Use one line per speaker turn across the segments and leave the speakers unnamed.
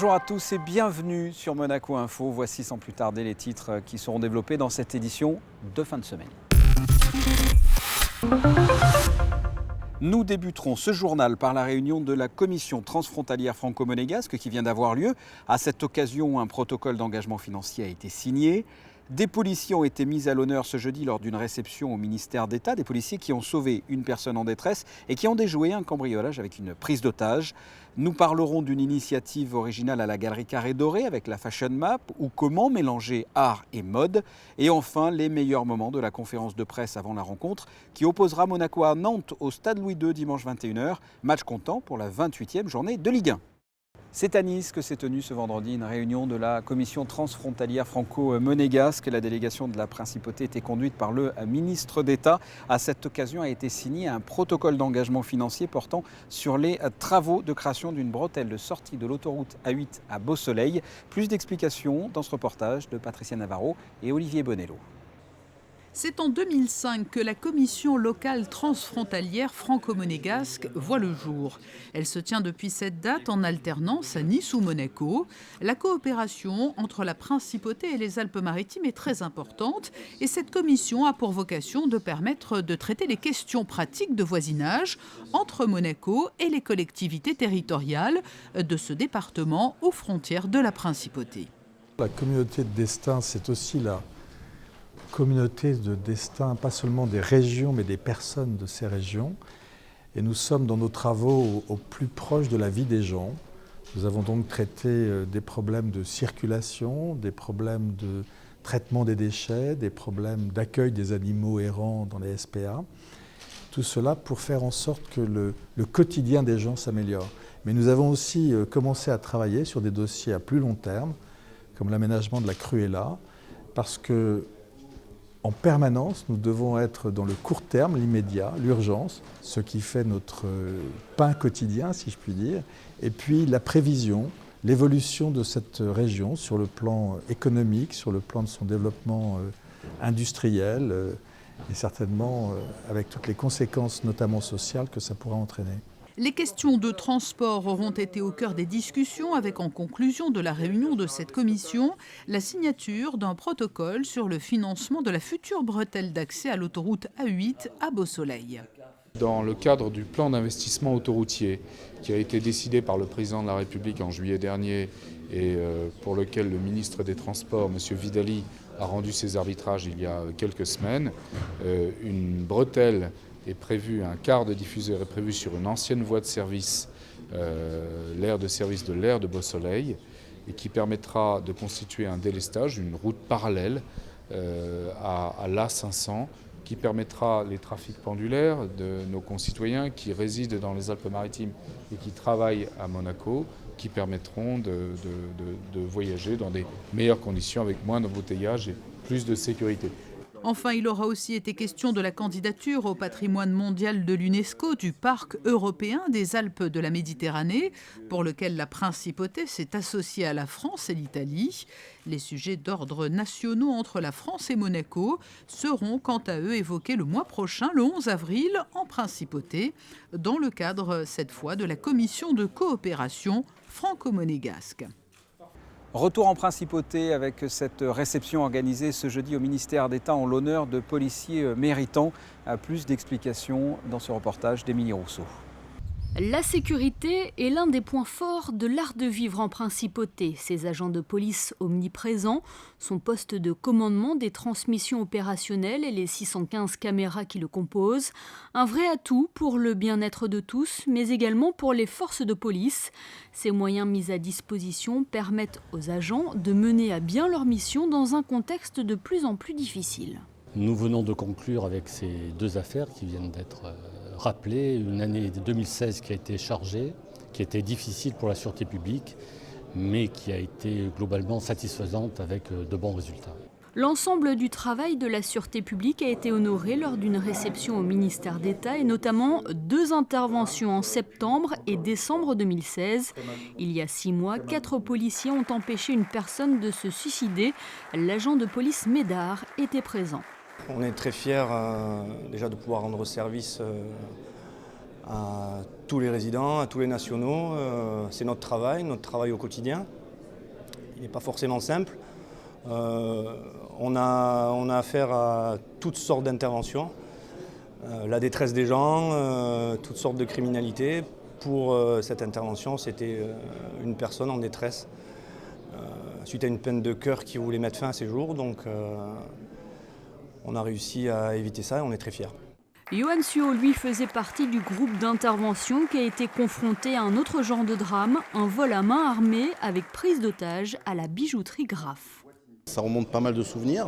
Bonjour à tous et bienvenue sur Monaco Info. Voici sans plus tarder les titres qui seront développés dans cette édition de fin de semaine. Nous débuterons ce journal par la réunion de la commission transfrontalière franco-monégasque qui vient d'avoir lieu. À cette occasion, un protocole d'engagement financier a été signé. Des policiers ont été mis à l'honneur ce jeudi lors d'une réception au ministère d'État. Des policiers qui ont sauvé une personne en détresse et qui ont déjoué un cambriolage avec une prise d'otage. Nous parlerons d'une initiative originale à la Galerie Carré Doré avec la Fashion Map ou comment mélanger art et mode. Et enfin, les meilleurs moments de la conférence de presse avant la rencontre qui opposera Monaco à Nantes au Stade Louis II dimanche 21h. Match comptant pour la 28e journée de Ligue 1. C'est à Nice que s'est tenue ce vendredi une réunion de la commission transfrontalière franco-monégasque. La délégation de la principauté était conduite par le ministre d'État. À cette occasion a été signé un protocole d'engagement financier portant sur les travaux de création d'une bretelle de sortie de l'autoroute A8 à Beausoleil. Plus d'explications dans ce reportage de Patricia Navarro et Olivier Bonello.
C'est en 2005 que la commission locale transfrontalière franco-monégasque voit le jour. Elle se tient depuis cette date en alternance à Nice ou Monaco. La coopération entre la principauté et les Alpes-Maritimes est très importante et cette commission a pour vocation de permettre de traiter les questions pratiques de voisinage entre Monaco et les collectivités territoriales de ce département aux frontières de la principauté.
La communauté de destin, c'est aussi la communauté de destin, pas seulement des régions, mais des personnes de ces régions. Et nous sommes dans nos travaux au plus proche de la vie des gens. Nous avons donc traité des problèmes de circulation, des problèmes de traitement des déchets, des problèmes d'accueil des animaux errants dans les SPA. Tout cela pour faire en sorte que le quotidien des gens s'améliore. Mais nous avons aussi commencé à travailler sur des dossiers à plus long terme, comme l'aménagement de la Cruella, parce que en permanence, nous devons être dans le court terme, l'immédiat, l'urgence, ce qui fait notre pain quotidien, si je puis dire, et puis la prévision, l'évolution de cette région sur le plan économique, sur le plan de son développement industriel, et certainement avec toutes les conséquences, notamment sociales, que ça pourra entraîner.
Les questions de transport auront été au cœur des discussions avec en conclusion de la réunion de cette commission la signature d'un protocole sur le financement de la future bretelle d'accès à l'autoroute A8 à Beausoleil.
Dans le cadre du plan d'investissement autoroutier qui a été décidé par le président de la République en juillet dernier et pour lequel le ministre des Transports, M. Vidali, a rendu ses arbitrages il y a quelques semaines, une bretelle est prévu, un quart de diffuseur est prévu sur une ancienne voie de service, l'aire de service de l'aire de Beausoleil, et qui permettra de constituer un délestage, une route parallèle à l'A500, qui permettra les trafics pendulaires de nos concitoyens qui résident dans les Alpes-Maritimes et qui travaillent à Monaco, qui permettront de voyager dans des meilleures conditions avec moins d'embouteillages et plus de sécurité.
Enfin, il aura aussi été question de la candidature au patrimoine mondial de l'UNESCO du parc européen des Alpes de la Méditerranée, pour lequel la principauté s'est associée à la France et l'Italie. Les sujets d'ordre nationaux entre la France et Monaco seront quant à eux évoqués le mois prochain, le 11 avril, en principauté, dans le cadre, cette fois, de la commission de coopération franco-monégasque.
Retour en principauté avec cette réception organisée ce jeudi au ministère d'État en l'honneur de policiers méritants. Plus d'explications dans ce reportage d'Émilie Rousseau.
La sécurité est l'un des points forts de l'art de vivre en principauté. Ses agents de police omniprésents, son poste de commandement des transmissions opérationnelles et les 615 caméras qui le composent. Un vrai atout pour le bien-être de tous, mais également pour les forces de police. Ces moyens mis à disposition permettent aux agents de mener à bien leur mission dans un contexte de plus en plus difficile.
Nous venons de conclure avec ces deux affaires qui viennent d'être rappelées. Une année 2016 qui a été chargée, qui était difficile pour la sûreté publique, mais qui a été globalement satisfaisante avec de bons résultats.
L'ensemble du travail de la sûreté publique a été honoré lors d'une réception au ministère d'État et notamment 2 interventions en septembre et décembre 2016. Il y a 6 mois, 4 policiers ont empêché une personne de se suicider. L'agent de police Médard était présent.
On est très fiers déjà de pouvoir rendre service à tous les résidents, à tous les nationaux. C'est notre travail au quotidien. Il n'est pas forcément simple. On a affaire à toutes sortes d'interventions. La détresse des gens, toutes sortes de criminalités. Pour cette intervention, c'était une personne en détresse suite à une peine de cœur qui voulait mettre fin à ses jours. Donc on a réussi à éviter ça et on est très fiers.
Johan Suot, lui, faisait partie du groupe d'intervention qui a été confronté à un autre genre de drame, un vol à main armée avec prise d'otage à la bijouterie Graff.
Ça remonte pas mal de souvenirs.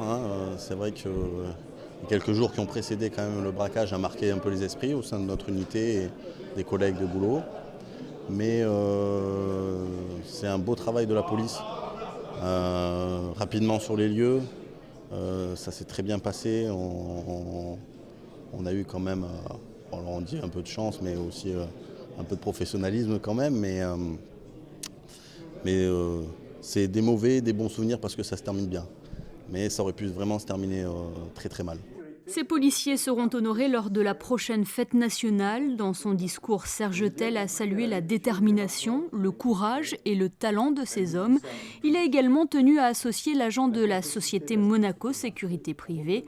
C'est vrai que les quelques jours qui ont précédé quand même le braquage a marqué un peu les esprits au sein de notre unité et des collègues de boulot. Mais c'est un beau travail de la police. Rapidement sur les lieux, ça s'est très bien passé. On a eu quand même, on dit un peu de chance, mais aussi un peu de professionnalisme quand même. Mais c'est des mauvais, des bons souvenirs parce que ça se termine bien. Mais ça aurait pu vraiment se terminer très très mal.
Ces policiers seront honorés lors de la prochaine fête nationale. Dans son discours, Serge Tell a salué la détermination, le courage et le talent de ces hommes. Il a également tenu à associer l'agent de la société Monaco Sécurité Privée.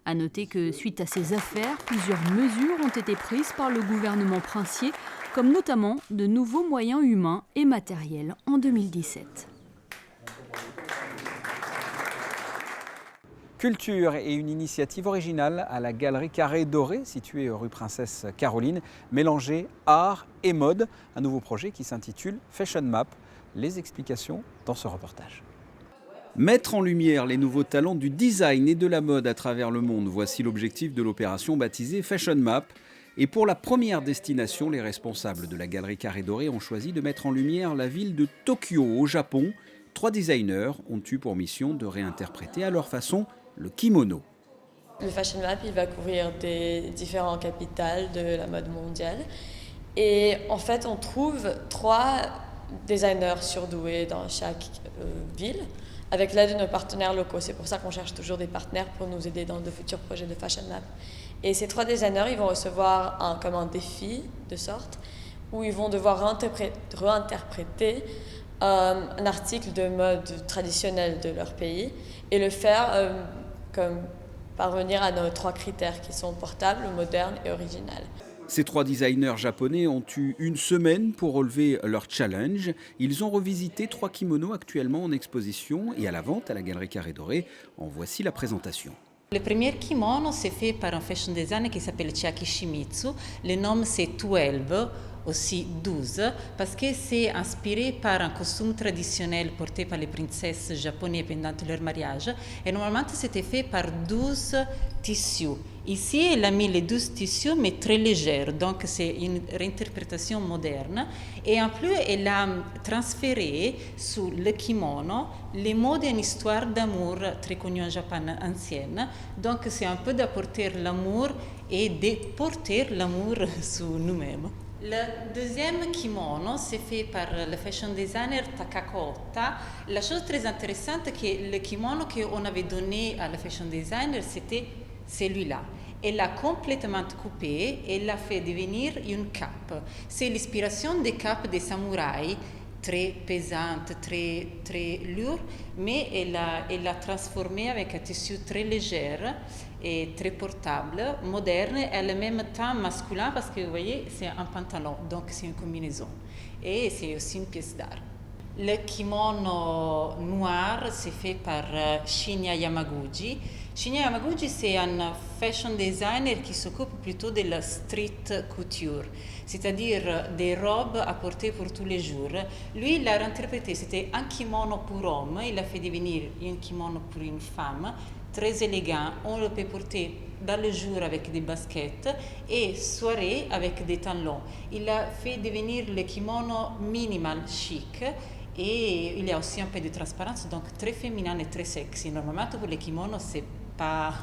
À noter que suite à ces affaires, plusieurs mesures ont été prises par le gouvernement princier, comme notamment de nouveaux moyens humains et matériels en 2017.
Culture et une initiative originale à la Galerie Carré Doré, située rue Princesse Caroline, mélanger art et mode. Un nouveau projet qui s'intitule Fashion Map. Les explications dans ce reportage. Mettre en lumière les nouveaux talents du design et de la mode à travers le monde, voici l'objectif de l'opération baptisée Fashion Map. Et pour la première destination, les responsables de la Galerie Carré Doré ont choisi de mettre en lumière la ville de Tokyo, au Japon. 3 designers ont eu pour mission de réinterpréter à leur façon le kimono.
Le Fashion Map, il va couvrir des différentes capitales de la mode mondiale. Et en fait, on trouve 3 designers surdoués dans chaque ville, avec l'aide de nos partenaires locaux. C'est pour ça qu'on cherche toujours des partenaires pour nous aider dans de futurs projets de Fashion Map. Et ces 3 designers, ils vont recevoir comme un défi, de sorte, où ils vont devoir réinterpréter un article de mode traditionnel de leur pays et le faire comme parvenir à nos 3 critères qui sont portables, modernes et originales.
Ces 3 designers japonais ont eu une semaine pour relever leur challenge. Ils ont revisité 3 kimonos actuellement en exposition et à la vente à la Galerie Carré Doré. En voici la présentation.
Le premier kimono, c'est fait par un fashion designer qui s'appelle Chiaki Shimizu. Le nom, c'est 12, aussi 12, parce que c'est inspiré par un costume traditionnel porté par les princesses japonaises pendant leur mariage. Et normalement, c'était fait par 12 tissus. Ici, elle a mis les 12 tissus, mais très légers, donc c'est une réinterprétation moderne. Et en plus, elle a transféré sur le kimono les mots d'une histoire d'amour très connue en Japon ancienne. Donc, c'est un peu d'apporter l'amour et de porter l'amour sur nous-mêmes. Le deuxième kimono, c'est fait par le fashion designer Takako Ota. La chose très intéressante, c'est que le kimono qu'on avait donné à la fashion designer, c'était celui-là. Elle l'a complètement coupé et l'a fait devenir une cape. C'est l'inspiration des capes des samouraïs, très pesante, très lourde, mais elle l'a transformé avec un tissu très léger et très portable, moderne et en même temps masculin parce que vous voyez, c'est un pantalon, donc c'est une combinaison. Et c'est aussi une pièce d'art. Le kimono noir, c'est fait par Shinya Yamaguchi. Shinya Yamaguchi, c'est un fashion designer qui s'occupe plutôt de la street couture, c'est-à-dire des robes à porter pour tous les jours. Lui, il l'a réinterprété, c'était un kimono pour homme, il a fait devenir un kimono pour une femme, très élégant. On le peut porter dans le jour avec des baskets et soirée avec des talons. Il a fait devenir le kimono minimal chic. Et il y a aussi un peu de transparence, donc très féminin et très sexy. Normalement, pour les kimonos, c'est pas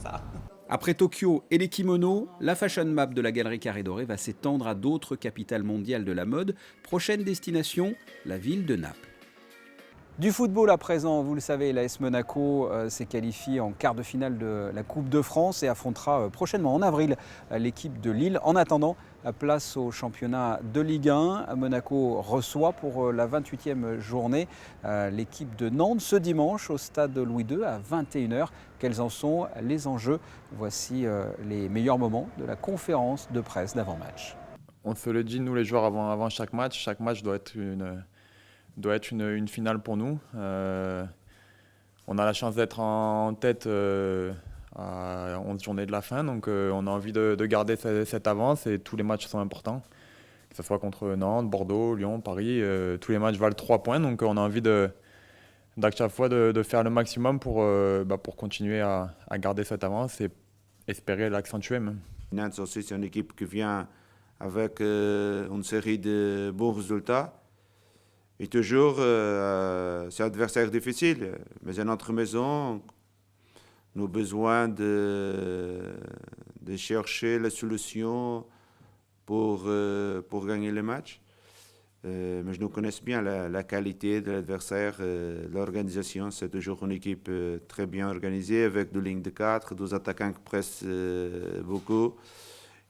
ça.
Après Tokyo et les kimonos, la Fashion Map de la Galerie Carré Doré va s'étendre à d'autres capitales mondiales de la mode. Prochaine destination, la ville de Naples. Du football à présent, vous le savez, l'AS Monaco s'est qualifié en quart de finale de la Coupe de France et affrontera prochainement en avril l'équipe de Lille. En attendant, place au championnat de Ligue 1. Monaco reçoit pour la 28e journée l'équipe de Nantes ce dimanche au stade Louis II à 21h. Quels en sont les enjeux? Voici les meilleurs moments de la conférence de presse d'avant-match.
On se le dit, nous les joueurs, avant chaque match. Chaque match doit être une finale pour nous. On a la chance d'être en tête à 11 journées de la fin, donc on a envie de garder cette avance et tous les matchs sont importants. Que ce soit contre Nantes, Bordeaux, Lyon, Paris, tous les matchs valent 3 points, donc on a envie à chaque fois de faire le maximum pour continuer à garder cette avance et espérer l'accentuer même.
Nantes aussi, c'est une équipe qui vient avec une série de bons résultats. Et toujours, c'est un adversaire difficile, mais à notre maison, nous avons besoin de chercher la solution pour gagner le match. Mais je nous connais bien la qualité de l'adversaire, l'organisation. C'est toujours une équipe très bien organisée, avec 2 lignes de 4, 2 attaquants qui pressent beaucoup.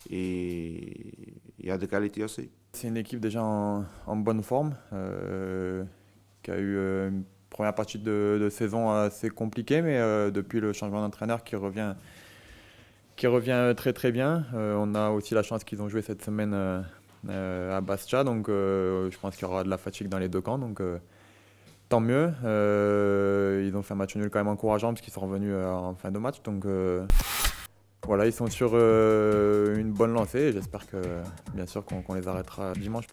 Et il y a de qualité aussi.
C'est une équipe déjà en bonne forme, qui a eu une première partie de saison assez compliquée, mais depuis le changement d'entraîneur qui revient très très bien. On a aussi la chance qu'ils ont joué cette semaine à Bastia, donc je pense qu'il y aura de la fatigue dans les 2 camps, donc tant mieux. Ils ont fait un match nul quand même encourageant parce qu'ils sont revenus en fin de match, donc voilà, ils sont sur une bonne lancée et j'espère que, bien sûr, qu'on les arrêtera dimanche.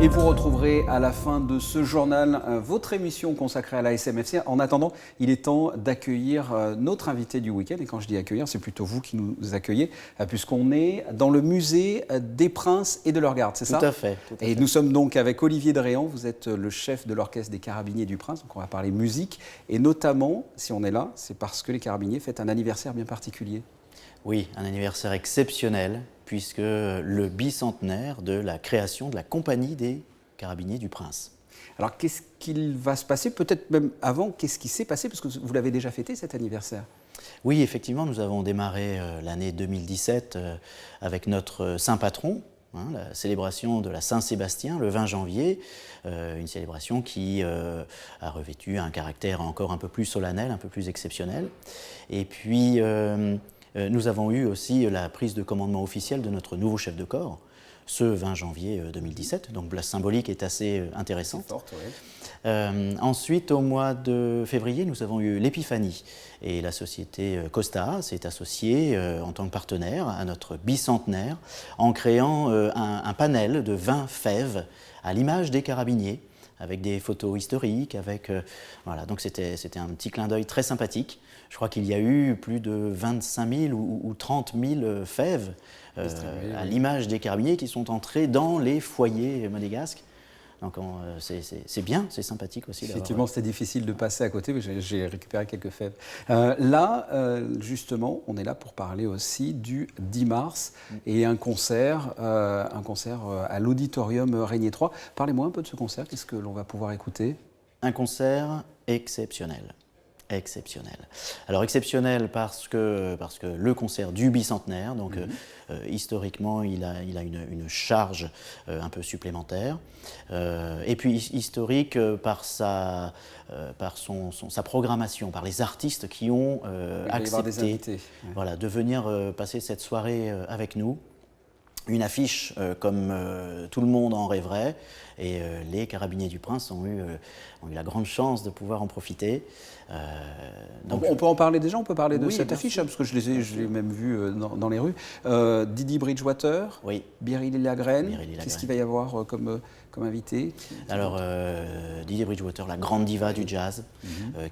Et vous retrouverez à la fin de ce journal votre émission consacrée à la SMFC. En attendant, il est temps d'accueillir notre invité du week-end. Et quand je dis accueillir, c'est plutôt vous qui nous accueillez, puisqu'on est dans le musée des Princes et de leur garde, c'est ça?
Tout à fait.
Et nous sommes donc avec Olivier Dréan. Vous êtes le chef de l'orchestre des Carabiniers du Prince. Donc on va parler musique. Et notamment, si on est là, c'est parce que les Carabiniers fêtent un anniversaire bien particulier.
Oui, un anniversaire exceptionnel, puisque le bicentenaire de la création de la Compagnie des Carabiniers du Prince.
Alors qu'est-ce qu'il va se passer? Peut-être même avant, qu'est-ce qui s'est passé? Parce que vous l'avez déjà fêté cet anniversaire.
Oui, effectivement, nous avons démarré l'année 2017 avec notre saint patron, la célébration de la Saint-Sébastien le 20 janvier, une célébration qui a revêtu un caractère encore un peu plus solennel, un peu plus exceptionnel. Et puis, nous avons eu aussi la prise de commandement officielle de notre nouveau chef de corps, ce 20 janvier 2017. Donc la symbolique est assez intéressante.
C'est forte, oui.
Ensuite, au mois de février, nous avons eu l'épiphanie. Et la société Costa s'est associée en tant que partenaire à notre bicentenaire en créant un panel de 20 fèves à l'image des carabiniers, avec des photos historiques, voilà, donc c'était un petit clin d'œil très sympathique. Je crois qu'il y a eu plus de 25 000 ou 30 000 fèves à l'image des carabiniers qui sont entrés dans les foyers monégasques. Donc c'est bien, c'est sympathique aussi.
Effectivement, c'était difficile de passer à côté, mais j'ai récupéré quelques fèves. Justement, on est là pour parler aussi du 10 mars et un concert à l'Auditorium Régnier 3. Parlez-moi un peu de ce concert, qu'est-ce que l'on va pouvoir écouter?
Un concert exceptionnel. Exceptionnel. Alors exceptionnel parce que le concert du bicentenaire, donc historiquement il a une charge un peu supplémentaire, et puis historique par sa programmation, par les artistes qui ont accepté de venir passer cette soirée avec nous. Une affiche comme tout le monde en rêverait, et les Carabiniers du Prince ont eu la grande chance de pouvoir en profiter.
Donc on peut en parler déjà, on peut parler de cette affiche, parce que je l'ai même vue dans les rues. Didi Bridgewater, Biréli Lagrène, qu'est-ce qu'il va y avoir comme invité?
Alors Didi Bridgewater, la grande diva du jazz,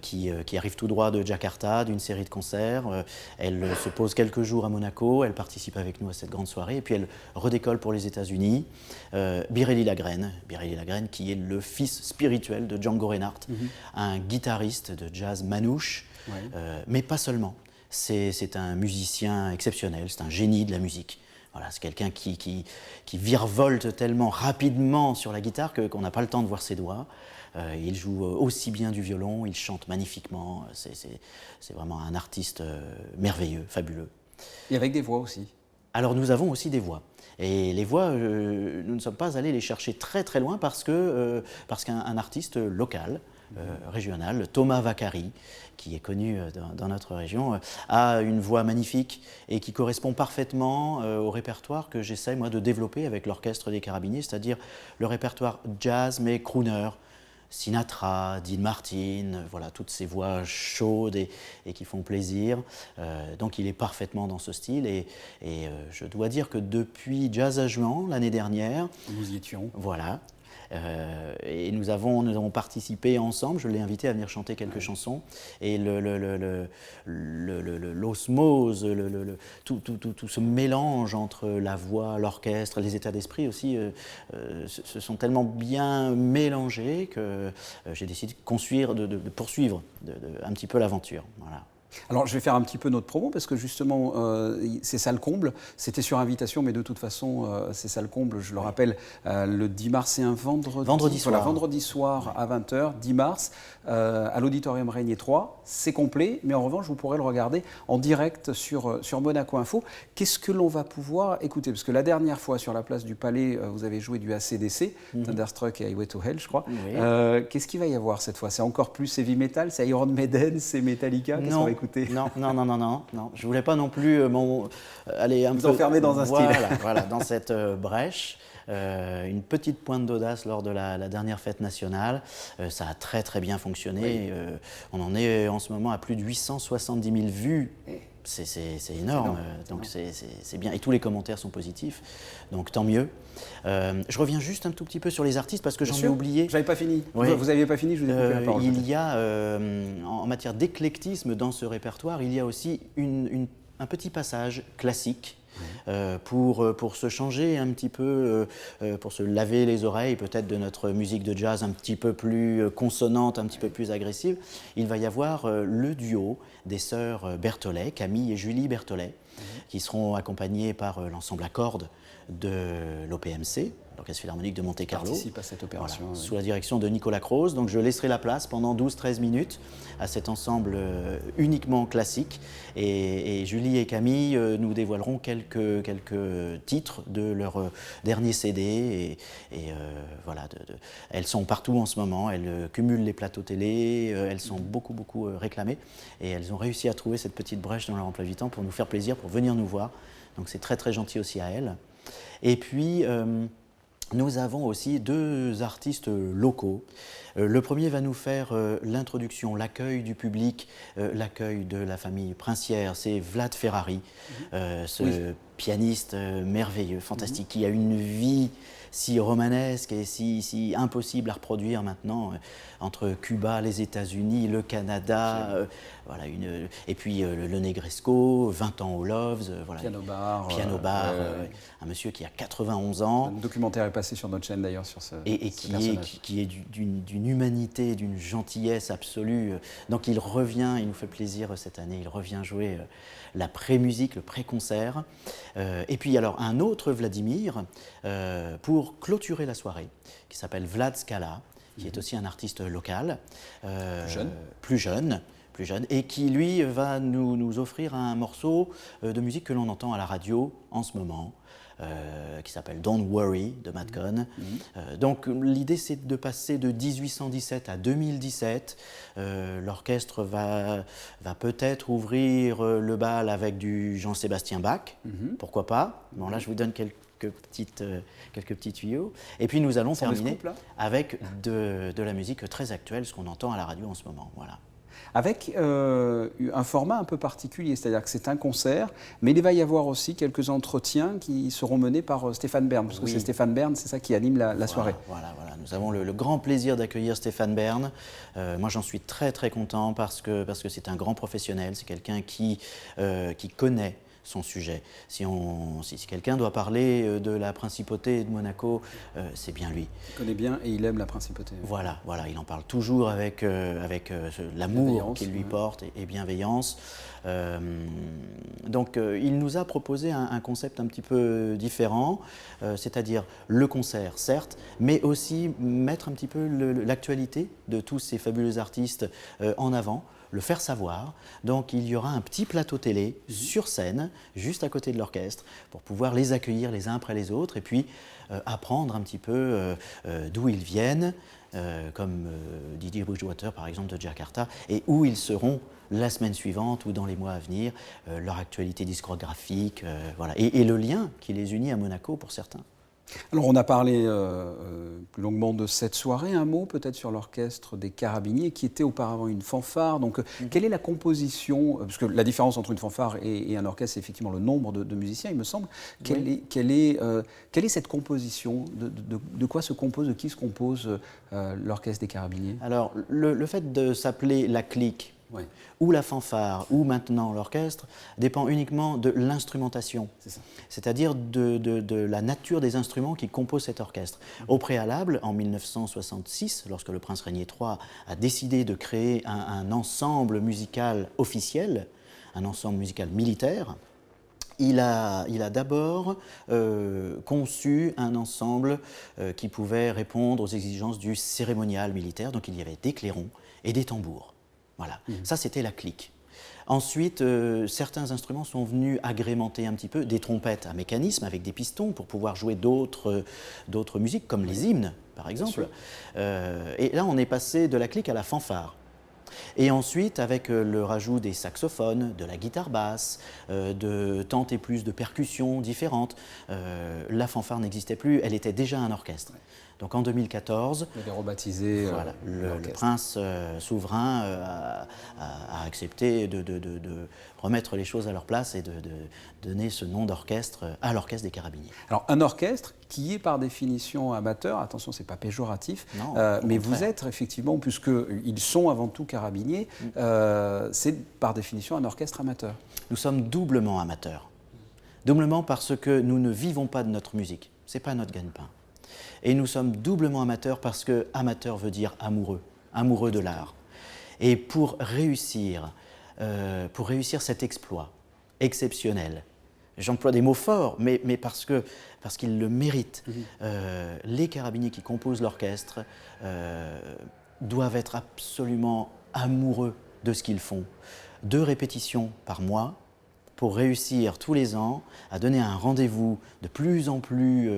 qui arrive tout droit de Jakarta, d'une série de concerts. Elle se pose quelques jours à Monaco, elle participe avec nous à cette grande soirée, et puis elle redécolle pour les États-Unis. Biréli Lagrène qui est le fils spirituel de Django Reinhardt, un guitariste de jazz manouche, mais pas seulement. C'est un musicien exceptionnel, c'est un génie de la musique. Voilà, c'est quelqu'un qui virevolte tellement rapidement sur la guitare qu'on n'a pas le temps de voir ses doigts. Il joue aussi bien du violon, il chante magnifiquement. C'est vraiment un artiste merveilleux, fabuleux.
Et avec des voix aussi.
Alors nous avons aussi des voix. Et les voix, nous ne sommes pas allés les chercher très très loin parce qu'un artiste local, régional, Thomas Vaccari, qui est connu dans notre région, a une voix magnifique et qui correspond parfaitement au répertoire que j'essaie moi de développer avec l'Orchestre des Carabiniers, c'est-à-dire le répertoire jazz mais crooner. Sinatra, Dean Martin, voilà, toutes ces voix chaudes et qui font plaisir. Donc il est parfaitement dans ce style et je dois dire que depuis Jazz à Juan, l'année dernière,
nous y étions.
Voilà. Et nous avons participé ensemble, je l'ai invité à venir chanter quelques chansons, et l'osmose, tout ce mélange entre la voix, l'orchestre, les états d'esprit aussi, se sont tellement bien mélangés que j'ai décidé de poursuivre un petit peu l'aventure. Voilà.
Alors je vais faire un petit peu notre promo parce que justement c'est ça le comble, c'était sur invitation mais de toute façon c'est ça le comble, je le rappelle, le 10 mars c'est un vendredi soir, voilà, vendredi soir à 20h, 10 mars à l'Auditorium Régnier 3, c'est complet mais en revanche vous pourrez le regarder en direct sur Monaco Info. Qu'est-ce que l'on va pouvoir écouter? Parce que la dernière fois sur la place du Palais vous avez joué du AC/DC, Thunderstruck et Highway to Hell je crois. Oui. Qu'est-ce qu'il va y avoir cette fois? C'est encore plus heavy metal, c'est Iron Maiden, c'est Metallica? Qu'est-ce qu'on va écouter?
Non. Je voulais pas non plus aller un peu
enfermer dans un style.
Voilà, dans cette brèche. Une petite pointe d'audace lors de la dernière fête nationale. Ça a très très bien fonctionné. Oui. On en est en ce moment à plus de 870 000 vues. C'est énorme, donc c'est bien. Et tous les commentaires sont positifs, donc tant mieux. Je reviens juste un tout petit peu sur les artistes parce que j'en ai oublié.
J'avais pas fini. Oui. Vous n'aviez pas fini, je vous ai coupé la parole.
Il y a, en matière d'éclectisme dans ce répertoire, il y a aussi un petit passage classique. Pour se changer un petit peu, pour se laver les oreilles peut-être de notre musique de jazz un petit peu plus consonante, un petit peu plus agressive, il va y avoir le duo des sœurs Berthollet, Camille et Julie Berthollet, qui seront accompagnées par l'ensemble à cordes de l'OPMC, l'Orchestre Philharmonique de Monte-Carlo.
Participe à cette opération.
Voilà, sous la direction de Nicolas Croze. Donc je laisserai la place pendant 12-13 minutes à cet ensemble uniquement classique. Et Julie et Camille nous dévoileront quelques titres de leur dernier CD. Voilà, elles sont partout en ce moment, elles cumulent les plateaux télé, elles sont beaucoup réclamées. Et elles ont réussi à trouver cette petite brèche dans leur emploi du temps pour nous faire plaisir, pour venir nous voir. Donc c'est très très gentil aussi à elles. Et puis, nous avons aussi deux artistes locaux. Le premier va nous faire l'introduction, l'accueil du public, l'accueil de la famille princière. C'est Vlad Ferrari, ce pianiste merveilleux, fantastique, qui a une vie si romanesque et si impossible à reproduire maintenant entre Cuba, les États-Unis, le Canada, voilà, et puis le Negresco, 20 ans au Loves, voilà, Piano Bar, un monsieur qui a 91 ans.
Un documentaire est passé sur notre chaîne d'ailleurs sur ce
qui est d'une humanité, d'une gentillesse absolue. Donc il revient, il nous fait plaisir cette année, il revient jouer la pré-musique, le pré-concert. Et puis alors un autre Vladimir pour clôturer la soirée, qui s'appelle Vlad Scala, qui est aussi un artiste local, plus jeune, et qui lui va nous offrir un morceau de musique que l'on entend à la radio en ce moment, qui s'appelle Don't Worry de Madcon. Donc l'idée c'est de passer de 1817 à 2017. L'orchestre va peut-être ouvrir le bal avec du Jean-Sébastien Bach, pourquoi pas. Bon là je vous donne quelques petits tuyaux. Et puis nous allons terminer avec de la musique très actuelle, ce qu'on entend à la radio en ce moment. Voilà.
Avec un format un peu particulier, c'est-à-dire que c'est un concert, mais il va y avoir aussi quelques entretiens qui seront menés par Stéphane Bern, parce que c'est Stéphane Bern, c'est ça qui anime la soirée.
Voilà. Nous avons le grand plaisir d'accueillir Stéphane Bern. Moi, j'en suis très très content parce que c'est un grand professionnel, c'est quelqu'un qui connaît son sujet. Si quelqu'un doit parler de la principauté de Monaco, c'est bien lui.
Il connaît bien et il aime la principauté.
Voilà, il en parle toujours avec l'amour qu'il lui porte et bienveillance. Donc il nous a proposé un concept un petit peu différent, c'est-à-dire le concert, certes, mais aussi mettre un petit peu l'actualité de tous ces fabuleux artistes en avant, le faire savoir. Donc il y aura un petit plateau télé sur scène, juste à côté de l'orchestre, pour pouvoir les accueillir les uns après les autres et puis apprendre un petit peu d'où ils viennent, comme Didier Bridgewater par exemple de Jakarta, et où ils seront la semaine suivante ou dans les mois à venir, leur actualité discographique, voilà. Et le lien qui les unit à Monaco pour certains.
Alors on a parlé plus longuement de cette soirée, un mot peut-être sur l'orchestre des Carabiniers qui était auparavant une fanfare. Donc quelle est la composition, parce que la différence entre une fanfare et un orchestre c'est effectivement le nombre de musiciens il me semble. Quelle est cette composition, de quoi se compose, de qui se compose l'orchestre des Carabiniers?
Alors le fait de s'appeler la clique, ou la fanfare, ou maintenant l'orchestre, dépend uniquement de l'instrumentation, c'est-à-dire de la nature des instruments qui composent cet orchestre. Au préalable, en 1966, lorsque le prince Régnier III a décidé de créer un ensemble musical officiel, un ensemble musical militaire, il a d'abord conçu un ensemble qui pouvait répondre aux exigences du cérémonial militaire, donc il y avait des clairons et des tambours. Voilà, ça c'était la clique. Ensuite, certains instruments sont venus agrémenter un petit peu, des trompettes à mécanisme avec des pistons pour pouvoir jouer d'autres musiques, comme les hymnes par exemple. Et là on est passé de la clique à la fanfare. Et ensuite, avec le rajout des saxophones, de la guitare basse, de tant et plus de percussions différentes, la fanfare n'existait plus, elle était déjà un orchestre. Donc en 2014,
il avait rebaptisé
le prince souverain a accepté de remettre les choses à leur place et de donner ce nom d'orchestre à l'orchestre des Carabiniers.
Alors un orchestre qui est par définition amateur, attention c'est pas péjoratif, mais vous êtes effectivement, puisqu'ils sont avant tout carabiniers, c'est par définition un orchestre amateur.
Nous sommes doublement amateurs. Doublement parce que nous ne vivons pas de notre musique, c'est pas notre gagne-pain. Et nous sommes doublement amateurs parce que amateur veut dire amoureux, amoureux de l'art. Et pour réussir cet exploit exceptionnel, j'emploie des mots forts, mais parce qu'ils le méritent, les carabiniers qui composent l'orchestre doivent être absolument amoureux de ce qu'ils font. 2 répétitions par mois, pour réussir tous les ans à donner un rendez-vous de plus en plus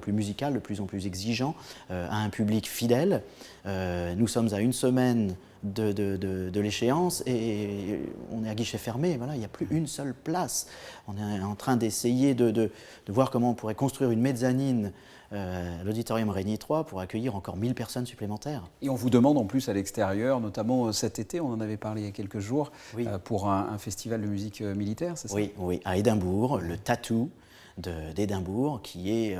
musical, de plus en plus exigeant à un public fidèle. Nous sommes à 1 semaine de l'échéance et on est à guichet fermé, voilà, il n'y a plus une seule place. On est en train d'essayer de voir comment on pourrait construire une mezzanine à l'auditorium Régnier III pour accueillir encore 1000 personnes supplémentaires.
Et on vous demande en plus à l'extérieur, notamment cet été, on en avait parlé il y a quelques jours, pour un festival de musique militaire, c'est ça?
Oui, à Édimbourg, le Tattoo d'Édimbourg, qui est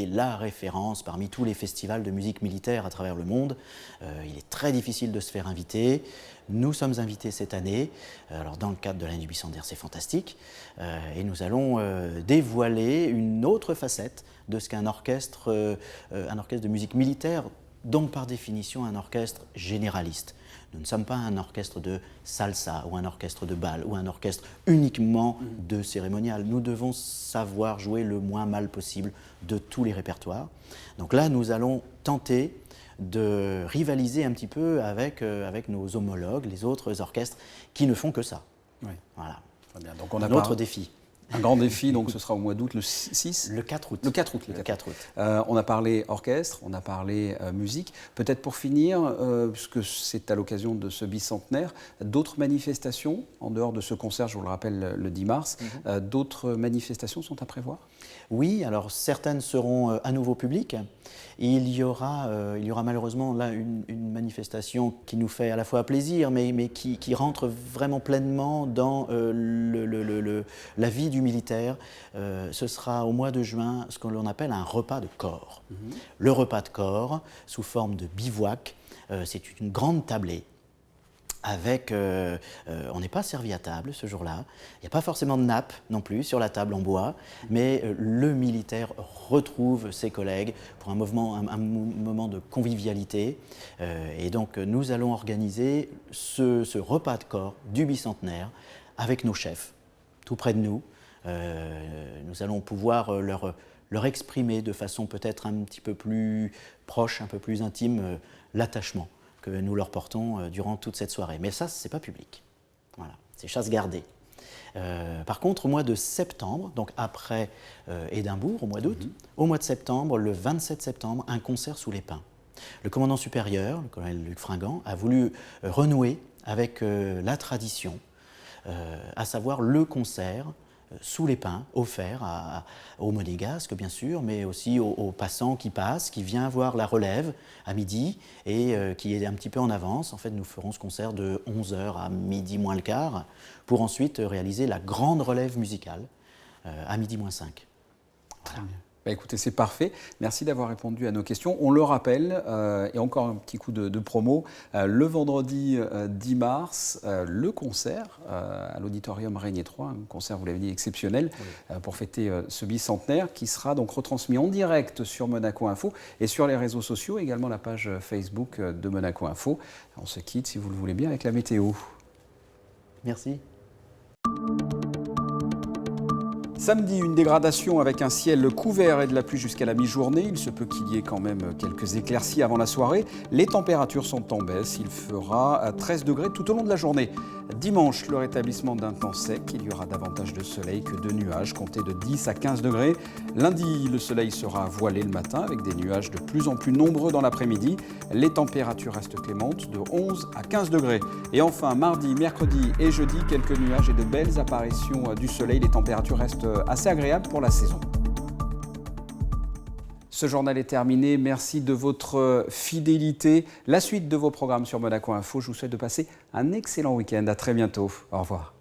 la référence parmi tous les festivals de musique militaire à travers le monde. Il est très difficile de se faire inviter. Nous sommes invités cette année, alors dans le cadre de l'année du bicentenaire, c'est fantastique, et nous allons dévoiler une autre facette de ce qu'un orchestre de musique militaire, donc par définition un orchestre généraliste. Nous ne sommes pas un orchestre de salsa ou un orchestre de bal ou un orchestre uniquement de cérémonial. Nous devons savoir jouer le moins mal possible de tous les répertoires. Donc là, nous allons tenter de rivaliser un petit peu avec nos homologues, les autres orchestres qui ne font que ça. Voilà.
Très bien. Donc on a
un autre défi.
Un grand défi, donc ce sera au mois d'août, le 6 ?
Le 4 août.
Le 4 août. On a parlé orchestre, on a parlé musique. Peut-être pour finir, puisque c'est à l'occasion de ce bicentenaire, d'autres manifestations, en dehors de ce concert, je vous le rappelle, le 10 mars, d'autres manifestations sont à prévoir ?
Oui, alors certaines seront à nouveau publiques. Il y aura malheureusement là une manifestation qui nous fait à la fois plaisir, mais qui rentre vraiment pleinement dans la vie du militaire. Ce sera au mois de juin ce que l'on appelle un repas de corps. Le repas de corps, sous forme de bivouac, c'est une grande tablée avec, on n'est pas servi à table ce jour-là, il n'y a pas forcément de nappe non plus sur la table en bois, mais le militaire retrouve ses collègues pour un moment de convivialité. Et donc nous allons organiser ce repas de corps du bicentenaire avec nos chefs, tout près de nous. Nous allons pouvoir leur exprimer de façon peut-être un petit peu plus proche, un peu plus intime, l'attachement que nous leur portons durant toute cette soirée. Mais ça, ce n'est pas public. Voilà, c'est chasse gardée. Par contre, au mois de septembre, donc après Édimbourg, au mois d'août, au mois de septembre, le 27 septembre, un concert sous les pins. Le commandant supérieur, le colonel Luc Fringant, a voulu renouer avec la tradition, à savoir le concert sous les pins, offert aux Monégasques bien sûr, mais aussi aux passants qui passent, qui viennent voir la relève à midi et qui est un petit peu en avance. En fait, nous ferons ce concert de 11h à midi moins le quart pour ensuite réaliser la grande relève musicale à midi moins 5. Voilà.
Bah écoutez, c'est parfait. Merci d'avoir répondu à nos questions. On le rappelle, et encore un petit coup de promo, le vendredi 10 mars, le concert à l'auditorium Régnier 3, un concert, vous l'avez dit, exceptionnel, pour fêter ce bicentenaire, qui sera donc retransmis en direct sur Monaco Info et sur les réseaux sociaux, également la page Facebook de Monaco Info. On se quitte, si vous le voulez bien, avec la météo.
Merci.
Samedi, une dégradation avec un ciel couvert et de la pluie jusqu'à la mi-journée. Il se peut qu'il y ait quand même quelques éclaircies avant la soirée. Les températures sont en baisse. Il fera 13 degrés tout au long de la journée. Dimanche, le rétablissement d'un temps sec. Il y aura davantage de soleil que de nuages, comptés de 10 à 15 degrés. Lundi, le soleil sera voilé le matin avec des nuages de plus en plus nombreux dans l'après-midi. Les températures restent clémentes de 11 à 15 degrés. Et enfin, mardi, mercredi et jeudi, quelques nuages et de belles apparitions du soleil. Les températures restent assez agréables pour la saison. Ce journal est terminé. Merci de votre fidélité. La suite de vos programmes sur Monaco Info. Je vous souhaite de passer un excellent week-end. À très bientôt. Au revoir.